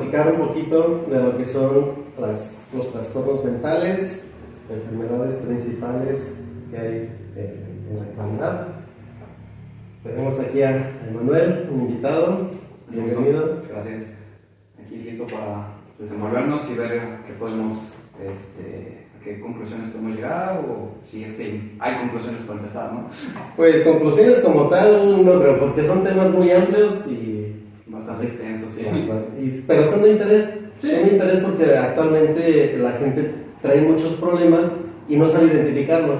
platicar un poquito de lo que son los trastornos mentales, enfermedades principales que hay en la actualidad. Tenemos aquí a Emanuel, un invitado. Bienvenido. Gracias. Aquí listo para desenvolvernos y ver qué podemos, a qué conclusiones podemos llegar, o si es que hay conclusiones para empezar, ¿no? Pues conclusiones como tal no creo, porque son temas muy amplios y bastante extensos, sí. Pero son de interés. Sí. Son de interés porque actualmente la gente trae muchos problemas y no sabe identificarlos.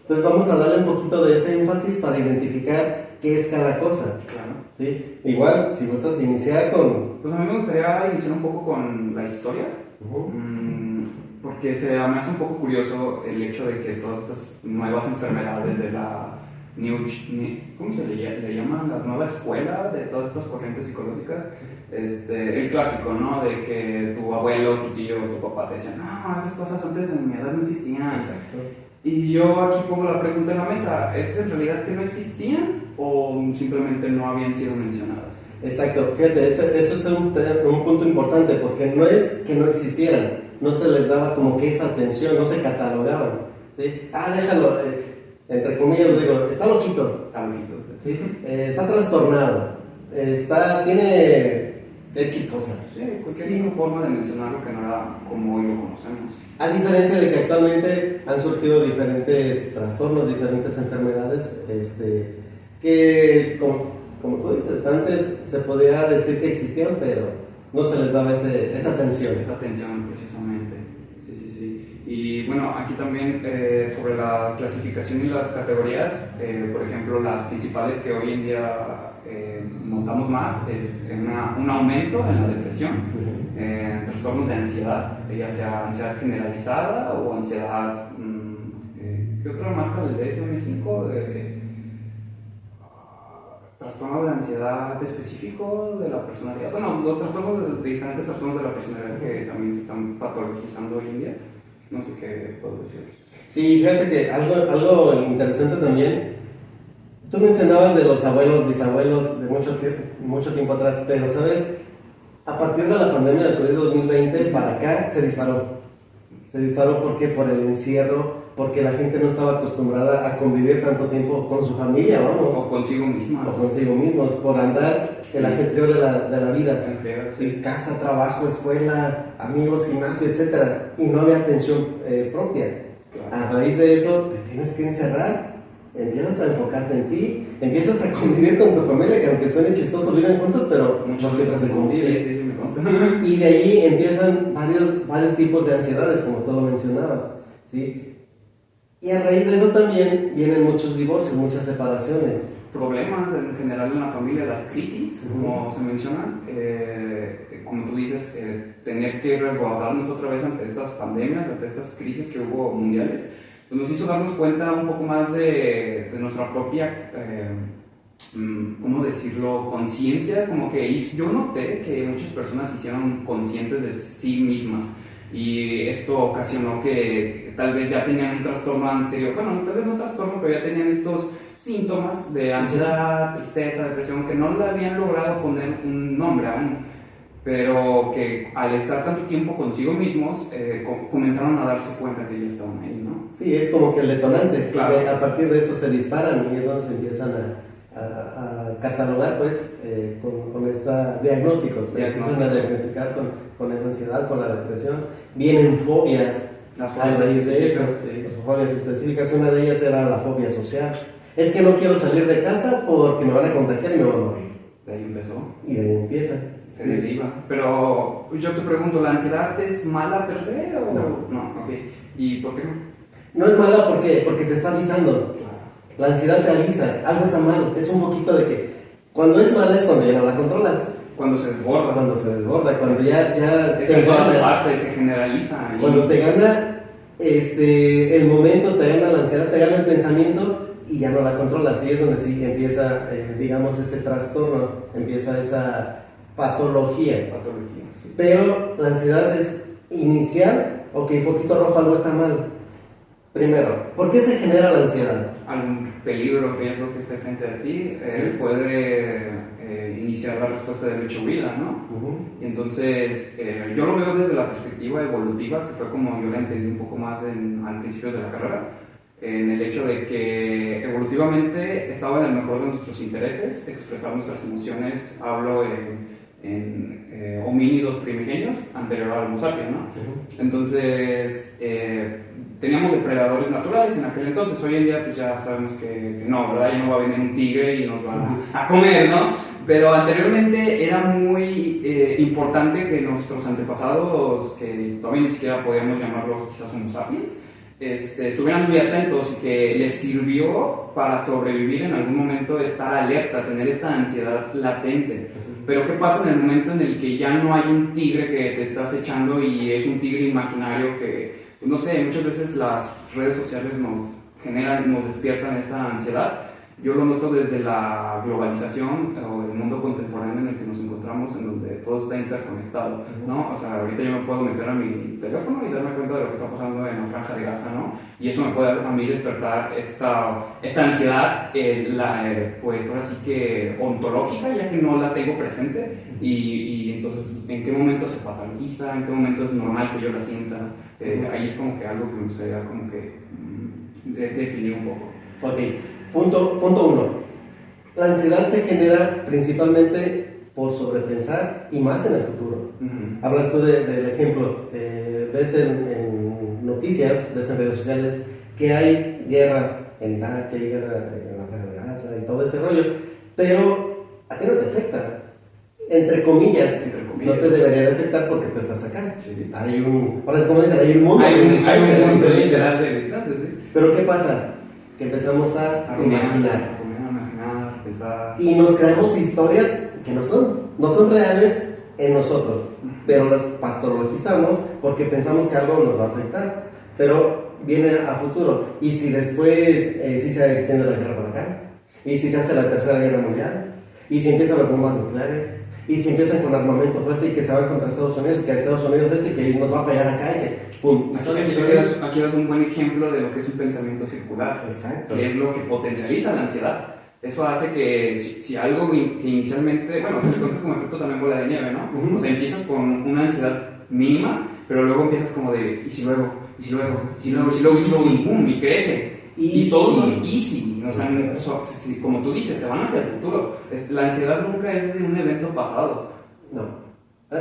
Entonces vamos a darle un poquito de ese énfasis para identificar qué es cada cosa. Claro. ¿Sí? Igual, si gustas iniciar con... Pues a mí me gustaría iniciar un poco con la historia, porque me hace un poco curioso el hecho de que todas estas nuevas enfermedades de la ¿cómo se le llaman? La nueva escuela de todas estas corrientes psicológicas, el clásico, ¿no? De que tu abuelo, tu tío, tu papá te decían, no, esas cosas antes en mi edad no existían. Exacto. Y yo aquí pongo la pregunta en la mesa, ¿es en realidad que no existían o simplemente no habían sido mencionadas? Exacto, fíjate, eso es un punto importante, porque no es que no existieran, no se les daba como que esa atención, no se catalogaban, ¿sí? Déjalo, entre comillas digo, está loquito, Está loquito. ¿sí? Está trastornado, tiene X cosa. Sí, cualquier forma de mencionarlo que no era como hoy lo conocemos. A diferencia de que actualmente han surgido diferentes trastornos, diferentes enfermedades, que como tú dices, antes se podía decir que existían, pero no se les daba esa atención. Esa atención, precisamente. Sí. Y bueno, aquí también sobre la clasificación y las categorías, por ejemplo, las principales que hoy en día notamos más es un aumento en la depresión, trastornos de ansiedad, ya sea ansiedad generalizada o ansiedad, ¿qué otra marca del DSM-5? Trastorno de ansiedad específico de la personalidad. Bueno, los trastornos de diferentes trastornos de la personalidad que también se están patologizando hoy en día. No sé qué puedo decir. Sí, fíjate que algo interesante también, tú mencionabas de los abuelos, bisabuelos de mucho tiempo atrás, pero sabes, a partir de la pandemia del COVID-2020 para acá se disparó. Se disparó porque por el encierro, porque la gente no estaba acostumbrada a convivir tanto tiempo con su familia, vamos. O consigo mismas. O consigo mismos, por andar el ajetreo de la vida. Sí. Casa, trabajo, escuela, amigos, gimnasio, etc. Y no había atención propia. Claro. A raíz de eso, te tienes que encerrar, empiezas a enfocarte en ti, empiezas a convivir con tu familia, que aunque suene chistoso, viven juntos, pero muchas veces se conviven. Sí, me consta. Y de ahí empiezan varios tipos de ansiedades, como tú lo mencionabas, ¿sí? Y a raíz de eso también vienen muchos divorcios, muchas separaciones. Problemas en general en la familia, las crisis, como se mencionan, como tú dices, tener que resguardarnos otra vez ante estas pandemias, ante estas crisis que hubo mundiales, pues nos hizo darnos cuenta un poco más de nuestra propia, ¿cómo decirlo?, conciencia. Como que yo noté que muchas personas se hicieron conscientes de sí mismas, y esto ocasionó que tal vez ya tenían un trastorno anterior, bueno, tal vez no un trastorno, pero ya tenían estos síntomas de ansiedad, tristeza, depresión, que no le habían logrado poner un nombre aún, pero que al estar tanto tiempo consigo mismos, comenzaron a darse cuenta que ya estaban ahí, ¿no? Sí, es como que el detonante, claro. A partir de eso se disparan y es donde se empiezan a catalogar, pues, con esta diagnósticos, se empiezan a diagnosticar con esa ansiedad, con la depresión. Vienen fobias. Las fobias específicas. sí. Las fobias específicas, una de ellas era la fobia social. Es que no quiero salir de casa porque me van a contagiar y me voy a morir. De ahí empezó. Y de ahí empieza. Se deriva. Pero yo te pregunto, ¿la ansiedad es mala per se o no? Okay. ¿Y por qué no? No es mala porque te está avisando. La ansiedad te avisa, algo está mal. Es un poquito de que cuando es mala es cuando ya no la controlas. Cuando se desborda. Cuando ya es que en todas partes se generaliza. Cuando te gana el momento, te gana la ansiedad, te gana el pensamiento y ya no la controlas. Y es donde sí empieza, digamos, ese trastorno, empieza esa patología. Sí. Pero la ansiedad es inicial, ok, poquito rojo, algo está mal. Primero, ¿por qué se genera la ansiedad? Algún peligro, riesgo que esté frente a ti Sí. puede iniciar la respuesta de lucha huida, ¿no? Ujú. Y entonces, yo lo veo desde la perspectiva evolutiva, que fue como yo la entendí un poco más al principio de la carrera, en el hecho de que evolutivamente estaba en el mejor de nuestros intereses expresar nuestras emociones. Hablo en homínidos primigenios anterior al Homo sapiens, ¿no? Ujú. Entonces, teníamos depredadores naturales en aquel entonces. Hoy en día pues ya sabemos que no, ¿verdad? Ya no va a venir un tigre y nos va a comer, ¿no? Pero anteriormente era muy importante que nuestros antepasados, que todavía ni siquiera podíamos llamarlos quizás Homo sapiens, estuvieran muy atentos y que les sirvió para sobrevivir en algún momento, estar alerta, tener esta ansiedad latente. Pero ¿qué pasa en el momento en el que ya no hay un tigre que te está acechando y es un tigre imaginario que, pues no sé, muchas veces las redes sociales nos despiertan esta ansiedad? Yo lo noto desde la globalización o el mundo contemporáneo en el que nos encontramos, en donde todo está interconectado, ¿no? O sea, ahorita yo me puedo meter a mi teléfono y darme cuenta de lo que está pasando en la Franja de Gaza, ¿no? Y eso me puede a mí despertar esta ansiedad, pues ahora sí que ontológica, ya que no la tengo presente, y entonces, ¿en qué momento se patologiza? ¿En qué momento es normal que yo la sienta? Ahí es como que algo que me gustaría como que definir un poco. Ok, punto uno. La ansiedad se genera principalmente por sobrepensar y más en el futuro. Uh-huh. Hablas tú del ejemplo, ves en noticias, ves en redes sociales que hay guerra en Irak, que hay guerra en la Franja de Gaza y todo ese rollo, pero a ti no te afecta. Entre comillas, no te debería de afectar porque tú estás acá. Sí. Hay un, ahora es como dicen, hay un mundo Hay de un distancia, de mundo diferencia. literal de distancia, sí. Pero ¿qué pasa? Que empezamos a imaginar. Imaginar, pensar. Y nos creamos historias que no son reales en nosotros, pero las patologizamos porque pensamos que algo nos va a afectar, pero viene a futuro. Y si después si se extiende la guerra por acá, y si se hace la tercera guerra mundial, y si empiezan las bombas nucleares, y si empiezan con armamento fuerte y que se van contra Estados Unidos, que a Estados Unidos y que nos va a pegar acá y que pum. Aquí das un buen ejemplo de lo que es un pensamiento circular. Exacto. Que es lo que potencializa la ansiedad. Eso hace que si algo que inicialmente, bueno, se le conoce como efecto también bola de nieve, ¿no? Uh-huh. O sea, empiezas con una ansiedad mínima, pero luego empiezas como de, y si luego, y pum, y crece. Y todos son easy, o sea, como tú dices, se van hacia el futuro. La ansiedad nunca es de un evento pasado. No.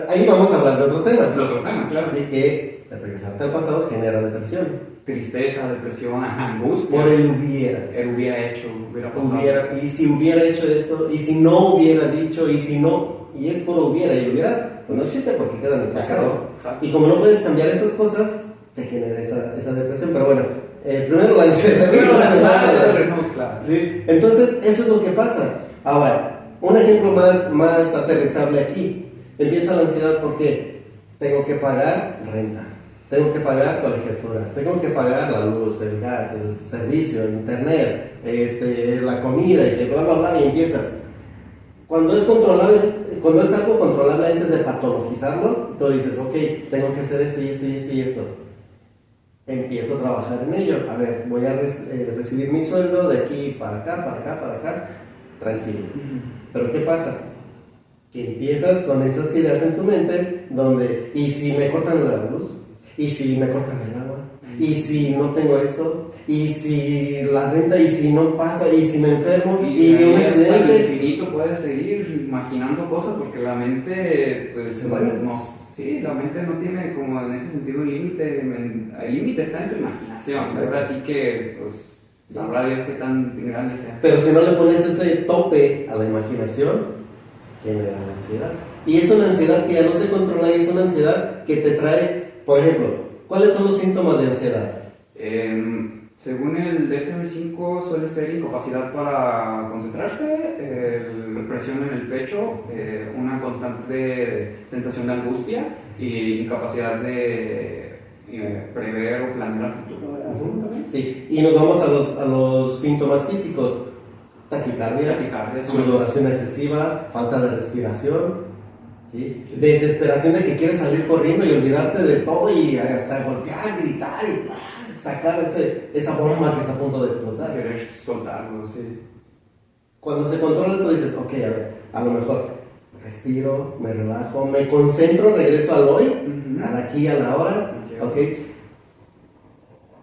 Ahí vamos a hablar de otro tema. De otro tema, claro. Así que regresarte al pasado genera depresión. Tristeza, depresión, angustia. Por el hubiera. Él hubiera hecho, hubiera pasado. Y si hubiera hecho esto, y si no hubiera dicho, y si no, y es por hubiera, y hubiera, pues no existe porque queda en el pasado. Exacto. Y como no puedes cambiar esas cosas, te genera esa depresión. Pero bueno, primero la ansiedad. Regresamos, claro. ¿Sí? Entonces, eso es lo que pasa. Ahora, un ejemplo más aterrizable aquí. Empieza la ansiedad porque tengo que pagar renta, tengo que pagar colegiaturas, tengo que pagar la luz, el gas, el servicio, el internet, la comida y que bla, bla, bla, y empiezas. Cuando es controlable, cuando es algo controlable antes de patologizarlo, tú dices, ok, tengo que hacer esto y esto y esto y esto. Empiezo a trabajar en ello. A ver, voy a recibir mi sueldo de aquí para acá, para acá, para acá, tranquilo. Pero ¿qué pasa? Que empiezas con esas ideas en tu mente donde, ¿y si me cortan la luz? ¿Y si me cortan el agua? ¿Y si no tengo esto? ¿Y si la renta? ¿Y si no pasa? ¿Y si me enfermo? ¿Y un hasta el accidente? infinito puedes seguir imaginando cosas porque la mente, pues, la mente no tiene como en ese sentido un límite. El límite está en tu imaginación. Ahora sí que, pues, sabrá Dios qué tan grande sea. Pero si no le pones ese tope a la imaginación, genera la ansiedad. Y es una ansiedad que ya no se controla y es una ansiedad que te trae, por ejemplo, ¿cuáles son los síntomas de ansiedad? Según el DSM-5 suele ser incapacidad para concentrarse, presión en el pecho, una constante sensación de angustia y incapacidad de prever o planear el futuro. Sí, y nos vamos a los síntomas físicos. Taquicardia, sudoración excesiva, falta de respiración, ¿sí? Desesperación de que quieres salir corriendo y olvidarte de todo y hasta golpear, gritar y sacar esa bomba que está a punto de explotar. Querer soltarlo, sí. Cuando se controla, tú dices, ok, a ver, a lo mejor respiro, me relajo, me concentro, regreso al hoy, al aquí y a la hora, ok,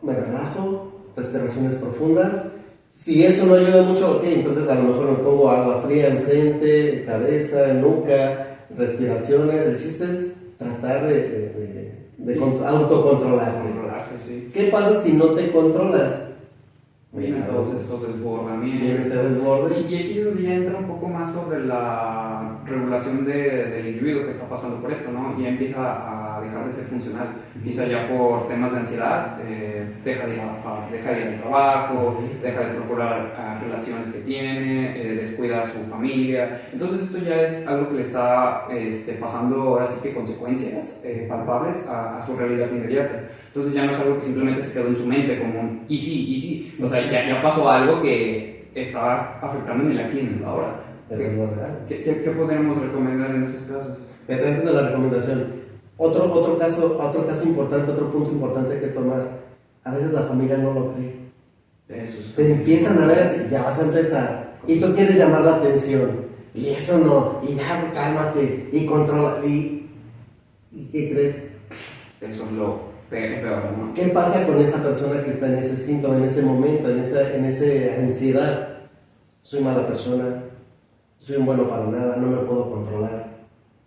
me relajo, respiraciones profundas. Si eso no ayuda mucho, ok, entonces a lo mejor me pongo agua fría enfrente, cabeza, nuca, respiraciones. El chiste es tratar de autocontrolarte. Controlarse, sí. ¿Qué pasa si no te controlas? Vienen todos estos desbordamientos. Viene ese desborde. Y aquí es donde ya entra un poco más sobre la regulación del individuo que está pasando por esto, ¿no? Ya empieza a dejar de ser funcional. Quizá ya por temas de ansiedad, deja de ir al trabajo, deja de procurar relaciones que tiene, descuida a su familia. Entonces esto ya es algo que le está pasando ahora sí que consecuencias palpables a su realidad inmediata. Entonces ya no es algo que simplemente se quedó en su mente como un y sí. O sea, ya pasó algo que está afectando en el aquí y en el ahora. ¿Qué podríamos recomendar en esos casos? Antes de la recomendación, otro caso importante, otro punto importante que tomar, a veces la familia no lo cree. Te empiezan a ver así, ya vas a empezar, y tú quieres llamar la atención, y eso no, y ya cálmate, y controla, y ¿qué crees? Eso es lo peor, ¿no? ¿Qué pasa con esa persona que está en ese síntoma, en ese momento, en esa ansiedad? Soy mala persona, soy un bueno para nada, no me puedo controlar,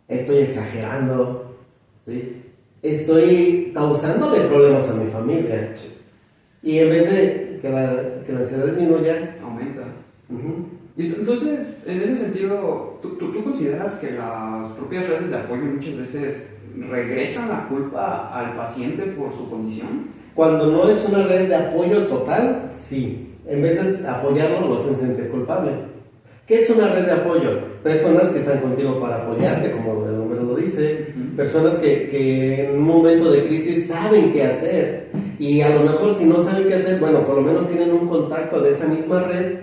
estoy exagerando, ¿sí? Estoy causándole problemas a mi familia. Sí. Y en vez de que la ansiedad disminuya, aumenta. Y entonces, en ese sentido, ¿tú consideras que las propias redes de apoyo muchas veces regresan la culpa al paciente por su condición? Cuando no es una red de apoyo total, sí. En vez de apoyarlo, lo hacen sentir culpable. ¿Qué es una red de apoyo? Personas que están contigo para apoyarte, como el nombre lo dice. Personas que en un momento de crisis saben qué hacer. Y a lo mejor si no saben qué hacer, bueno, por lo menos tienen un contacto de esa misma red,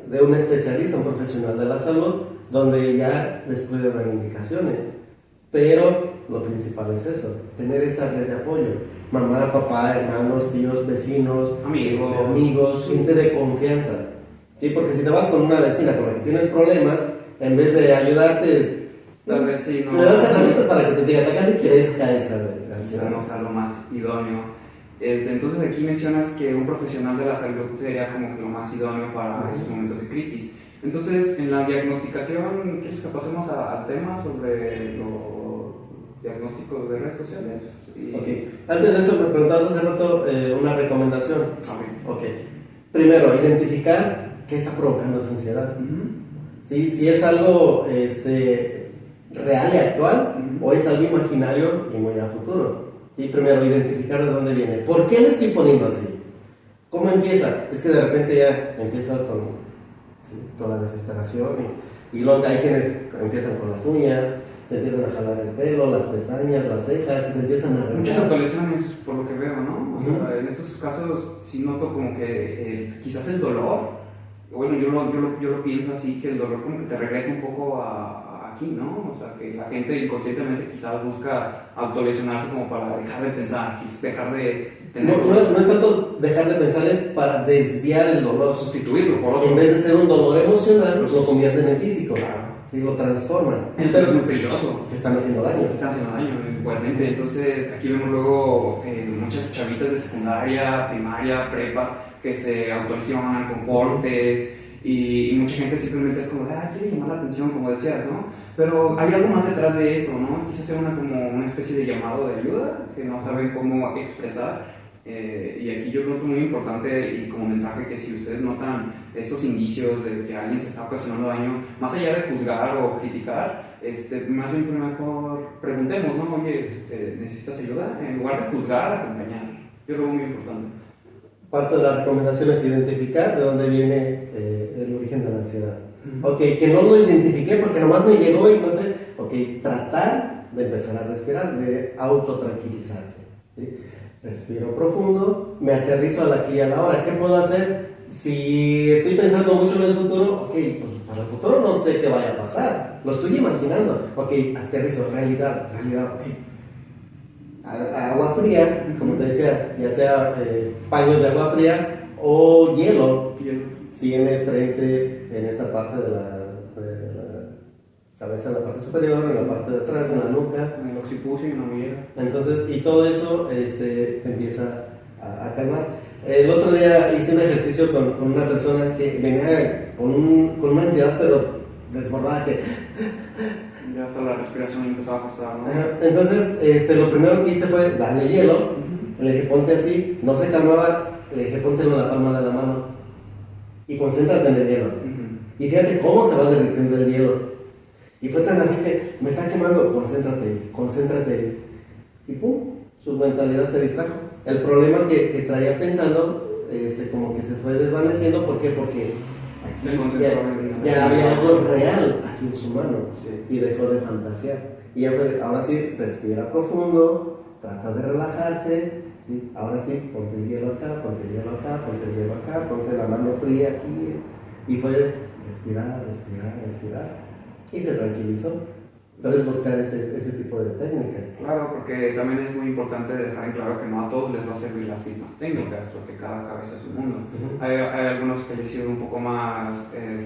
de un especialista, un profesional de la salud, donde ya les puede dar indicaciones. Pero lo principal es eso, tener esa red de apoyo. Mamá, papá, hermanos, tíos, vecinos, amigos, gente de confianza. ¿Sí? Porque si te vas con una vecina con la que tienes problemas, en vez de ayudarte, tal vez sí, no, le das herramientas para que te siga atacando y crezca esa ansiedad. No sea lo más idóneo. Entonces aquí mencionas que un profesional de la salud sería como que lo más idóneo para esos momentos de crisis. Entonces, en la diagnosticación, ¿quieres que pasemos al tema sobre los diagnósticos de redes sociales? Ok. Antes de eso, me preguntabas hace rato una recomendación. Ok. Primero, identificar qué está provocando esa ansiedad. ¿Sí? Si es algo real y actual, o es algo imaginario y muy a futuro. ¿Sí? Primero, identificar de dónde viene. ¿Por qué me estoy poniendo así? ¿Cómo empieza? Es que de repente ya empieza con la desesperación y luego hay quienes empiezan con las uñas, se empiezan a jalar el pelo, las pestañas, las cejas, y se empiezan a arrancar. Muchas actualizaciones, por lo que veo, ¿no? O sea, en estos casos sí noto como que quizás el dolor, bueno, yo lo pienso así, que el dolor como que te regresa un poco a aquí, ¿no? O sea, que la gente inconscientemente quizás busca autolesionarse como para dejar de pensar, dejar de tener... No es tanto dejar de pensar, es para desviar el dolor. Sustituirlo por otro. En vez de ser un dolor emocional, lo convierten en físico. Claro. Sí, lo transforman. Pero es muy peligroso. Se están haciendo daño. Se están haciendo daño, igualmente. Entonces, aquí vemos luego muchas chavitas de secundaria, primaria, prepa, que se autolesionan con cortes y mucha gente simplemente es como, quiere llamar la atención, como decías, ¿no? Pero hay algo más detrás de eso, ¿no? Quizás sea como una especie de llamado de ayuda que no saben cómo expresar. Y aquí yo creo que es muy importante y como mensaje que si ustedes notan estos indicios de que alguien se está ocasionando daño, más allá de juzgar o criticar, más bien mejor preguntemos, ¿no? Oye, ¿necesitas ayuda? En lugar de juzgar, acompañar. Yo creo que es muy importante. Parte de la recomendación es identificar de dónde viene el origen de la ansiedad. Ok, que no lo identifiqué porque nomás me llegó y no sé. Ok, tratar de empezar a respirar, de autotranquilizarte. ¿Sí? Respiro profundo, me aterrizo al aquí y a la hora. ¿Qué puedo hacer? Si estoy pensando mucho en el futuro, ok, pues para el futuro no sé qué vaya a pasar. Lo estoy imaginando. Ok, aterrizo, realidad, ok. Agua agua fría, como te decía, ya sea paños de agua fría o hielo, si tienes frente en esta parte de la cabeza, en la parte superior, en la parte de atrás, en la nuca. En el occipucio y en la mollera. Entonces, y todo eso te empieza a calmar. El otro día hice un ejercicio con una persona que venía con una ansiedad, pero desbordada, que Ya hasta la respiración empezaba a costar, ¿no? entonces, lo primero que hice fue darle hielo. Le dije, ponte así, no se calmaba. Le dije, póntelo en la palma de la mano y concéntrate en el hielo. Y fíjate cómo se va derritiendo el hielo. Y fue tan así que me está quemando, concéntrate. Y pum, su mentalidad se distrajo. El problema que traía pensando, como que se fue desvaneciendo. ¿Por qué? Porque aquí ya había algo real aquí en su mano, y dejó de fantasear. Y ya fue, ahora sí, respira profundo, trata de relajarte, ¿sí? Ahora sí, ponte el hielo acá, ponte el hielo acá, ponte el hielo acá, ponte la mano fría aquí. Y fue respirar. Y se tranquilizó. Entonces buscar ese tipo de técnicas. Claro, porque también es muy importante dejar en claro que no a todos les va a servir las mismas técnicas, porque cada cabeza es un mundo. Hay algunos que les sirven un poco más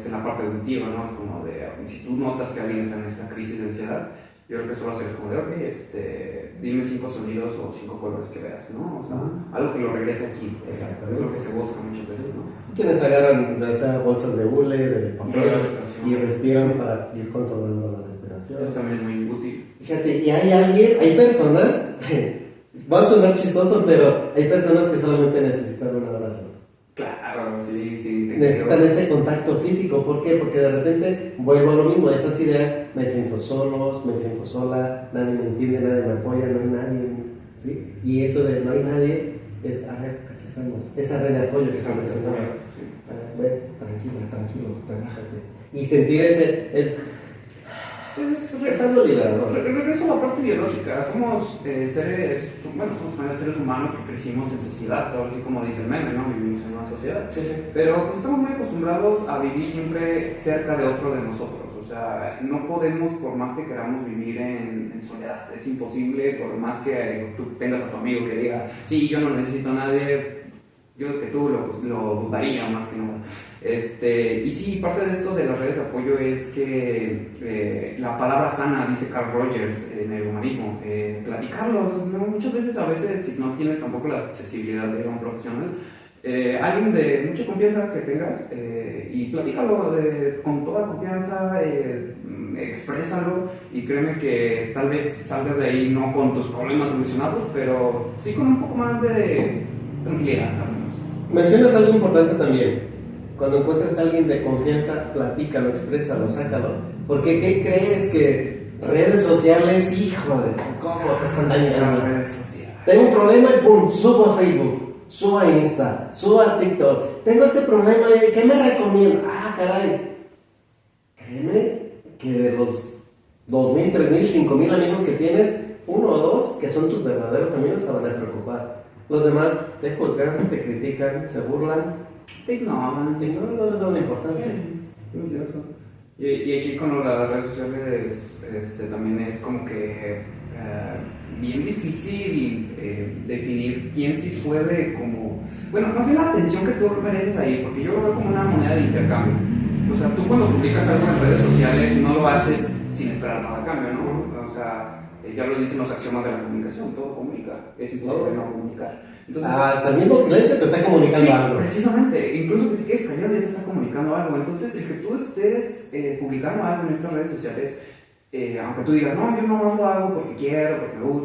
la parte auditiva, ¿no? Es como de, si tú notas que alguien está en esta crisis de ansiedad, yo creo que eso lo hacer es como de, ok, dime 5 sonidos o 5 colores que veas, ¿no? O sea, algo que lo regrese aquí. Exacto. Es lo que se busca muchas veces, ¿no? Quienes agarran bolsas de hule, de papel, y respiran para ir controlando la respiración. Eso también es muy útil. Fíjate, y hay personas, va a sonar chistoso, pero hay personas que solamente necesitan un abrazo. Claro, sí. Necesitan ese contacto físico. ¿Por qué? Porque de repente vuelvo a lo mismo, a estas ideas, me siento solo, me siento sola, nadie me entiende, nadie me apoya, no hay nadie, ¿sí? Y eso de no hay nadie es, a ver, aquí estamos, esa red de apoyo que está mencionando. Ven, tranquilo, relájate. Y sentir es algo liberador. Regreso a la parte biológica. Somos seres humanos que crecimos en sociedad, ahora sí como dice el meme, ¿no? Vivimos en una sociedad. Sí. Pero pues, estamos muy acostumbrados a vivir siempre cerca de otro de nosotros. O sea, no podemos, por más que queramos vivir en soledad, es imposible, por más que tú tengas a tu amigo que diga, sí, yo no necesito a nadie. Yo que tú lo dudaría más que nada. Y sí, parte de esto de las redes de apoyo es que la palabra sana, dice Carl Rogers en el humanismo, platicarlos, ¿no? Muchas veces, a veces, si no tienes tampoco la accesibilidad de un profesional, alguien de mucha confianza que tengas, y platícalo con toda confianza, exprésalo, y créeme que tal vez salgas de ahí no con tus problemas emocionados, pero sí con un poco más de tranquilidad. Mencionas algo importante también. Cuando encuentres a alguien de confianza, platícalo, exprésalo, sácalo. Porque ¿qué crees que redes sociales, hijo de cómo te están dañando? Redes sociales. Tengo un problema y pum, subo a Facebook, subo a Insta, subo a TikTok. Tengo este problema, ¿qué me recomienda? Ah, caray. Créeme que de los 2,000, 3,000, 5,000 amigos que tienes, 1 o 2 que son tus verdaderos amigos te van a preocupar. Los demás te juzgan, te critican, se burlan, te ignoran, no les dan importancia. Muy cierto. Y aquí con las redes sociales también es como que bien difícil definir quién sí puede, como, bueno, más bien la atención que tú mereces ahí, porque yo lo veo como una moneda de intercambio. O sea, tú cuando publicas algo en redes sociales no lo haces sin esperar nada a cambio, ¿no? O sea, ya lo dicen los axiomas de la comunicación, todo comunica, es imposible no comunicar. Entonces, hasta el mismo silencio te está comunicando algo. Precisamente, incluso que te quedes callado ya te está comunicando algo. Entonces, el que tú estés publicando algo en estas redes sociales, aunque tú digas, no, yo no lo hago porque quiero, porque me gusta,